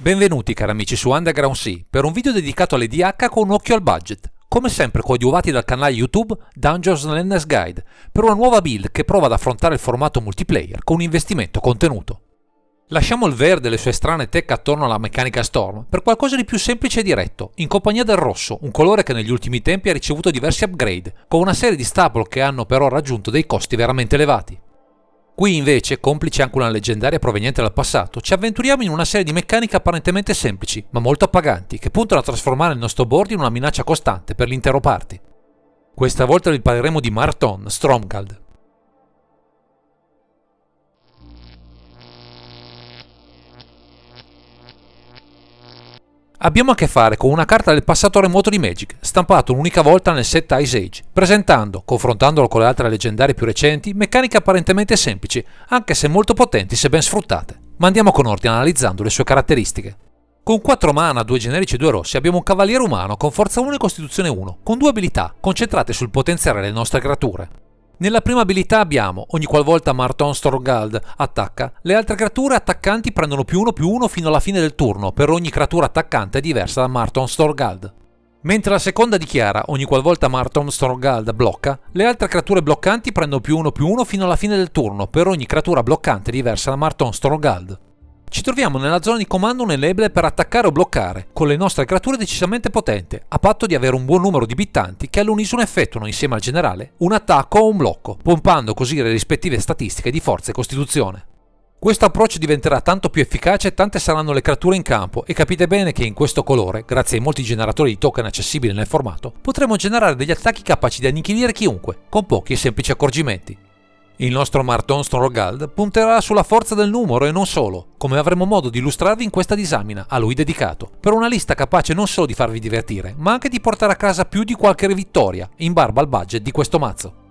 Benvenuti cari amici su Underground Sea per un video dedicato alle DH con un occhio al budget, come sempre coadiuvati dal canale YouTube Dungeons Learner's Guide per una nuova build che prova ad affrontare il formato multiplayer con un investimento contenuto. Lasciamo il verde e le sue strane tech attorno alla meccanica Storm per qualcosa di più semplice e diretto, in compagnia del rosso, un colore che negli ultimi tempi ha ricevuto diversi upgrade, con una serie di staple che hanno però raggiunto dei costi veramente elevati. Qui invece, complice anche una leggendaria proveniente dal passato, ci avventuriamo in una serie di meccaniche apparentemente semplici, ma molto appaganti, che puntano a trasformare il nostro board in una minaccia costante per l'intero party. Questa volta vi parleremo di Marton Stromgald. Abbiamo a che fare con una carta del passato remoto di Magic, stampato un'unica volta nel set Ice Age, presentando, confrontandolo con le altre leggendarie più recenti, meccaniche apparentemente semplici, anche se molto potenti se ben sfruttate. Ma andiamo con ordine analizzando le sue caratteristiche. Con 4 mana, 2 generici e 2 rossi abbiamo un cavaliere umano con forza 1 e costituzione 1, con 2 abilità, concentrate sul potenziare le nostre creature. Nella prima abilità abbiamo, ogni qualvolta Marton Stromgald attacca, le altre creature attaccanti prendono +1/+1 fino alla fine del turno per ogni creatura attaccante diversa da Marton Stromgald. Mentre la seconda dichiara, ogni qualvolta Marton Stromgald blocca, le altre creature bloccanti prendono +1/+1 fino alla fine del turno per ogni creatura bloccante diversa da Marton Stromgald. Ci troviamo nella zona di comando un enable per attaccare o bloccare, con le nostre creature decisamente potenti, a patto di avere un buon numero di bittanti che all'unisono effettuano insieme al generale un attacco o un blocco, pompando così le rispettive statistiche di forza e costituzione. Questo approccio diventerà tanto più efficace tante saranno le creature in campo e capite bene che in questo colore, grazie ai molti generatori di token accessibili nel formato, potremo generare degli attacchi capaci di annichilire chiunque, con pochi e semplici accorgimenti. Il nostro Marton Stromgald punterà sulla forza del numero e non solo, come avremo modo di illustrarvi in questa disamina, a lui dedicato, per una lista capace non solo di farvi divertire, ma anche di portare a casa più di qualche vittoria, in barba al budget di questo mazzo.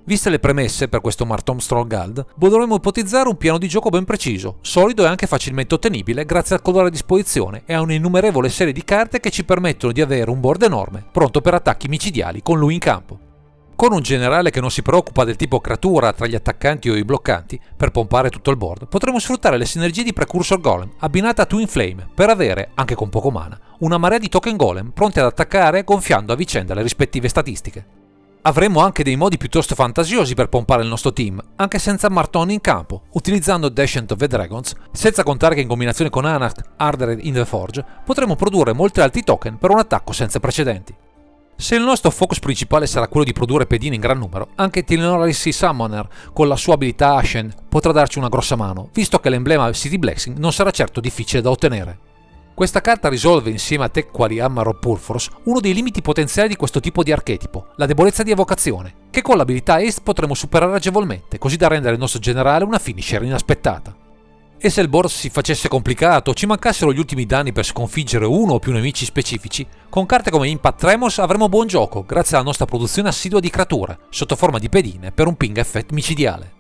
Viste le premesse per questo Marton Stromgald, dovremo ipotizzare un piano di gioco ben preciso, solido e anche facilmente ottenibile grazie al colore a disposizione e a un'innumerevole serie di carte che ci permettono di avere un board enorme, pronto per attacchi micidiali con lui in campo. Con un generale che non si preoccupa del tipo creatura tra gli attaccanti o i bloccanti, per pompare tutto il board, potremo sfruttare le sinergie di Precursor Golem, abbinata a Twin Flame, per avere, anche con poco mana, una marea di token golem pronti ad attaccare gonfiando a vicenda le rispettive statistiche. Avremo anche dei modi piuttosto fantasiosi per pompare il nostro team, anche senza Marton in campo, utilizzando Descent of the Dragons, senza contare che in combinazione con Anarch Hardened in the Forge potremo produrre molti altri token per un attacco senza precedenti. Se il nostro focus principale sarà quello di produrre pedine in gran numero, anche Tilnoris Summoner con la sua abilità Ashen potrà darci una grossa mano, visto che l'emblema City Blessing non sarà certo difficile da ottenere. Questa carta risolve insieme a tech quali Hammer o Purforce uno dei limiti potenziali di questo tipo di archetipo, la debolezza di evocazione, che con l'abilità Haste potremo superare agevolmente, così da rendere il nostro generale una finisher inaspettata. E se il board si facesse complicato o ci mancassero gli ultimi danni per sconfiggere uno o più nemici specifici, con carte come Impact Tremors avremo buon gioco grazie alla nostra produzione assidua di creature, sotto forma di pedine per un ping effect micidiale.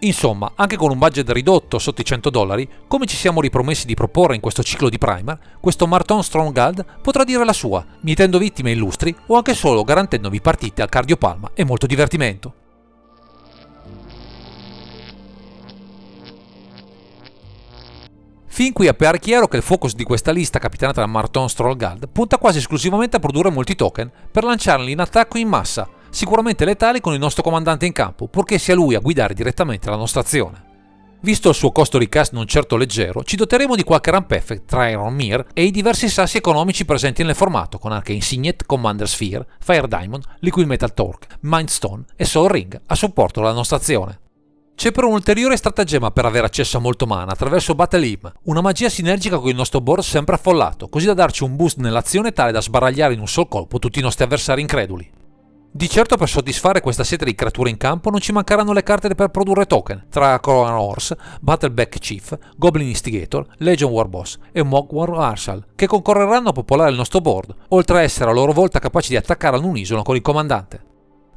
Insomma, anche con un budget ridotto sotto i $100, come ci siamo ripromessi di proporre in questo ciclo di Primer, questo Marton Stromgald potrà dire la sua, mietendo vittime illustri o anche solo garantendovi partite al cardiopalma e molto divertimento. Fin qui appare chiaro che il focus di questa lista capitanata da Marton Stromgald punta quasi esclusivamente a produrre molti token per lanciarli in attacco in massa, sicuramente letali con il nostro comandante in campo, purché sia lui a guidare direttamente la nostra azione. Visto il suo costo di cast non certo leggero, ci doteremo di qualche ramp effect tra Iron Mirror e i diversi sassi economici presenti nel formato, con anche Insignet, Commander Sphere, Fire Diamond, Liquid Metal Torque, Mind Stone e Soul Ring a supporto della nostra azione. C'è però un ulteriore stratagemma per avere accesso a molto mana attraverso Battle Hymn, una magia sinergica con il nostro board sempre affollato, così da darci un boost nell'azione tale da sbaragliare in un sol colpo tutti i nostri avversari increduli. Di certo per soddisfare questa sete di creature in campo non ci mancheranno le carte per produrre token, tra Coran Horse, Battleback Chief, Goblin Instigator, Legion Warboss e Mogwai Marshal, che concorreranno a popolare il nostro board, oltre a essere a loro volta capaci di attaccare all'unisono con il comandante.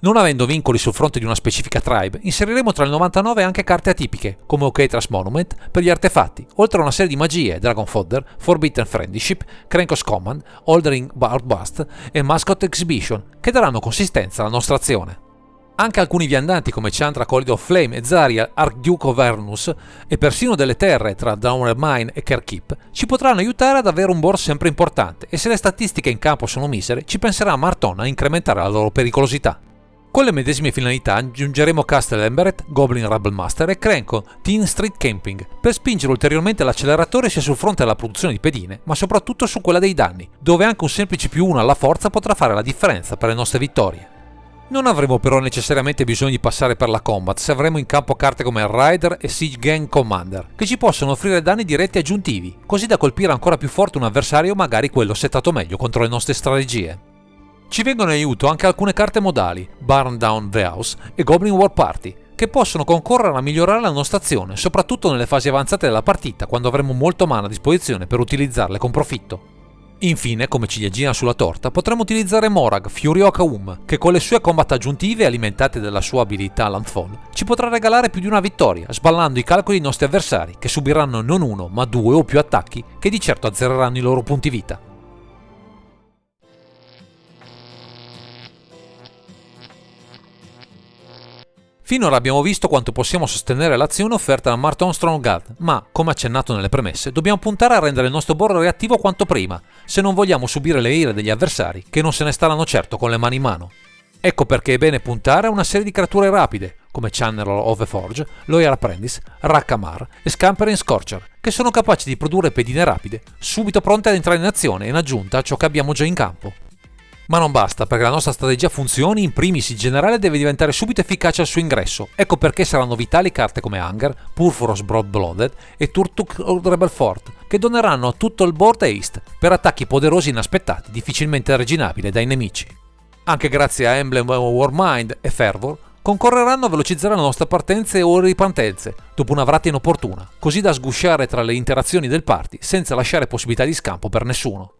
Non avendo vincoli sul fronte di una specifica tribe, inseriremo tra il 99 anche carte atipiche, come Oketras Monument per gli artefatti, oltre a una serie di magie, Dragon Fodder, Forbidden Friendship, Krankos Command, Holdering Barbust e Mascot Exhibition, che daranno consistenza alla nostra azione. Anche alcuni viandanti come Chandra Collider of Flame e Zarya Archduke of Vernus e persino delle terre tra Downward Mine e Kerkip ci potranno aiutare ad avere un board sempre importante e se le statistiche in campo sono misere ci penserà Marton a incrementare la loro pericolosità. Con le medesime finalità aggiungeremo Castle Embereth, Goblin Rebel Master e Krenko Teen Street Camping per spingere ulteriormente l'acceleratore sia sul fronte della produzione di pedine ma soprattutto su quella dei danni, dove anche un semplice +1 alla forza potrà fare la differenza per le nostre vittorie. Non avremo però necessariamente bisogno di passare per la combat se avremo in campo carte come Rider e Siege Gang Commander, che ci possono offrire danni diretti aggiuntivi, così da colpire ancora più forte un avversario, magari quello settato meglio contro le nostre strategie. Ci vengono in aiuto anche alcune carte modali, Burn Down the House e Goblin War Party, che possono concorrere a migliorare la nostra azione, soprattutto nelle fasi avanzate della partita, quando avremo molto mana a disposizione per utilizzarle con profitto. Infine, come ciliegina sulla torta, potremo utilizzare Morag, Fury of Kaum, che con le sue combat aggiuntive alimentate dalla sua abilità Landfall, ci potrà regalare più di una vittoria, sballando i calcoli dei nostri avversari, che subiranno non uno, ma 2 o più attacchi, che di certo azzereranno i loro punti vita. Finora abbiamo visto quanto possiamo sostenere l'azione offerta da Marton Strongguard, ma, come accennato nelle premesse, dobbiamo puntare a rendere il nostro board reattivo quanto prima, se non vogliamo subire le ire degli avversari, che non se ne staranno certo con le mani in mano. Ecco perché è bene puntare a una serie di creature rapide, come Channeler of the Forge, Loyal Apprentice, Rakkamar e Scampering Scorcher, che sono capaci di produrre pedine rapide, subito pronte ad entrare in azione in aggiunta a ciò che abbiamo già in campo. Ma non basta, perché la nostra strategia funzioni, in primis il generale deve diventare subito efficace al suo ingresso, ecco perché saranno vitali carte come Hunger, Purphoros Broad-Blooded e Turtuk Rebel Fort, che doneranno a tutto il board haste per attacchi poderosi inaspettati, difficilmente reginabili dai nemici. Anche grazie a Emblem Warmind e Fervor, concorreranno a velocizzare le nostre partenze o ripartenze, dopo una vrata inopportuna, così da sgusciare tra le interazioni del party senza lasciare possibilità di scampo per nessuno.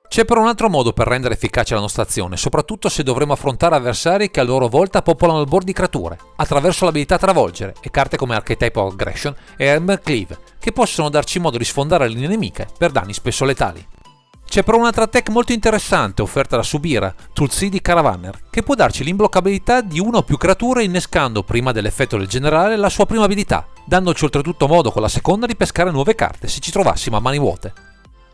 C'è però un altro modo per rendere efficace la nostra azione, soprattutto se dovremo affrontare avversari che a loro volta popolano il board di creature, attraverso l'abilità Travolgere e carte come Archetype of Aggression e Ember Cleave, che possono darci modo di sfondare le linee nemiche per danni spesso letali. C'è però un'altra tech molto interessante offerta da Subira, Tulsi di Caravaner, che può darci l'imbloccabilità di una o più creature innescando prima dell'effetto del generale la sua prima abilità, dandoci oltretutto modo con la seconda di pescare nuove carte se ci trovassimo a mani vuote.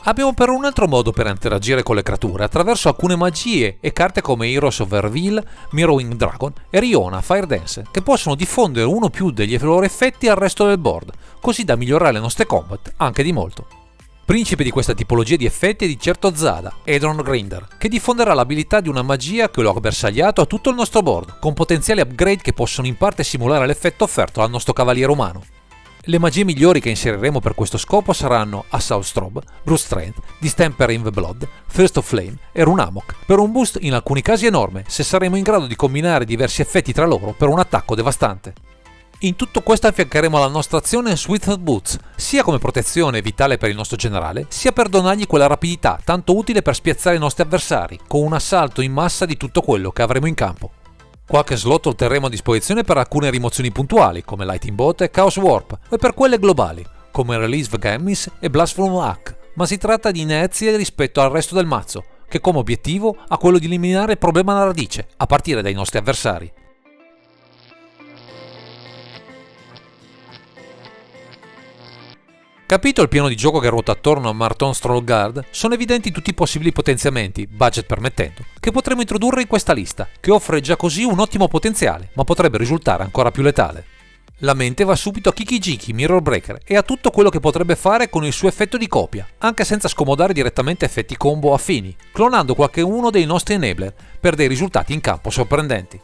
Abbiamo però un altro modo per interagire con le creature attraverso alcune magie e carte come Heroes of Verville, Mirrowing Dragon e Riona Fire Dance, che possono diffondere uno o più degli loro effetti al resto del board, così da migliorare le nostre combat anche di molto. Principe di questa tipologia di effetti è di certo Zada, Edron Grinder, che diffonderà l'abilità di una magia che lo ha bersagliato a tutto il nostro board, con potenziali upgrade che possono in parte simulare l'effetto offerto al nostro cavaliere umano. Le magie migliori che inseriremo per questo scopo saranno Assault Strobe, Brute Strength, Distemper in the Blood, Thirst of Flame e Runamok, per un boost in alcuni casi enorme, se saremo in grado di combinare diversi effetti tra loro per un attacco devastante. In tutto questo affiancheremo alla nostra azione Swift Boots, sia come protezione vitale per il nostro generale, sia per donargli quella rapidità tanto utile per spiazzare i nostri avversari, con un assalto in massa di tutto quello che avremo in campo. Qualche slot lo terremo a disposizione per alcune rimozioni puntuali, come Lightning Bolt e Chaos Warp, e per quelle globali, come Release the Gammis e Blasphemous Hack, ma si tratta di inezie rispetto al resto del mazzo, che come obiettivo ha quello di eliminare il problema alla radice, a partire dai nostri avversari. Capito il piano di gioco che ruota attorno a Marton Strongguard, sono evidenti tutti i possibili potenziamenti, budget permettendo, che potremo introdurre in questa lista, che offre già così un ottimo potenziale, ma potrebbe risultare ancora più letale. La mente va subito a Kiki-Jiki, Mirror Breaker e a tutto quello che potrebbe fare con il suo effetto di copia, anche senza scomodare direttamente effetti combo affini, clonando qualche uno dei nostri enabler per dei risultati in campo sorprendenti.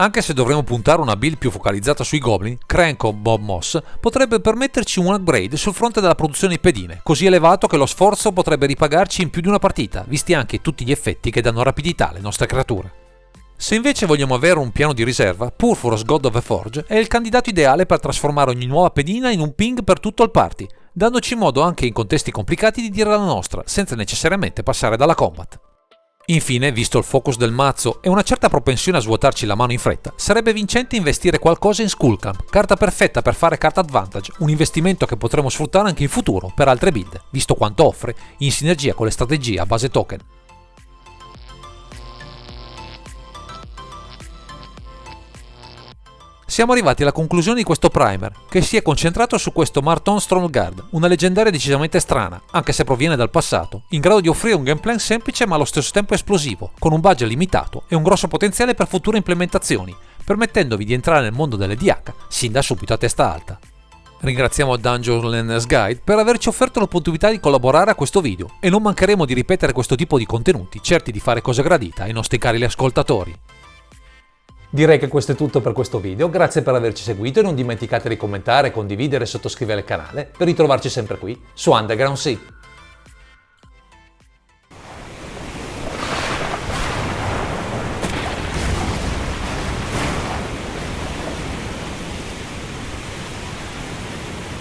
Anche se dovremo puntare una build più focalizzata sui goblin, Crank o Bob Moss potrebbe permetterci un upgrade sul fronte della produzione di pedine, così elevato che lo sforzo potrebbe ripagarci in più di una partita, visti anche tutti gli effetti che danno rapidità alle nostre creature. Se invece vogliamo avere un piano di riserva, Purphoros God of the Forge è il candidato ideale per trasformare ogni nuova pedina in un ping per tutto il party, dandoci modo anche in contesti complicati di dire la nostra, senza necessariamente passare dalla combat. Infine, visto il focus del mazzo e una certa propensione a svuotarci la mano in fretta, sarebbe vincente investire qualcosa in Skullcamp, carta perfetta per fare card advantage, un investimento che potremo sfruttare anche in futuro per altre build, visto quanto offre in sinergia con le strategie a base token. Siamo arrivati alla conclusione di questo primer, che si è concentrato su questo Marton Strongguard, una leggendaria decisamente strana, anche se proviene dal passato, in grado di offrire un gameplay semplice ma allo stesso tempo esplosivo, con un budget limitato e un grosso potenziale per future implementazioni, permettendovi di entrare nel mondo delle DH sin da subito a testa alta. Ringraziamo Dungeon Learner's Guide per averci offerto l'opportunità di collaborare a questo video e non mancheremo di ripetere questo tipo di contenuti, certi di fare cosa gradita ai nostri cari ascoltatori. Direi che questo è tutto per questo video, grazie per averci seguito e non dimenticate di commentare, condividere e sottoscrivere il canale per ritrovarci sempre qui su Underground Sea.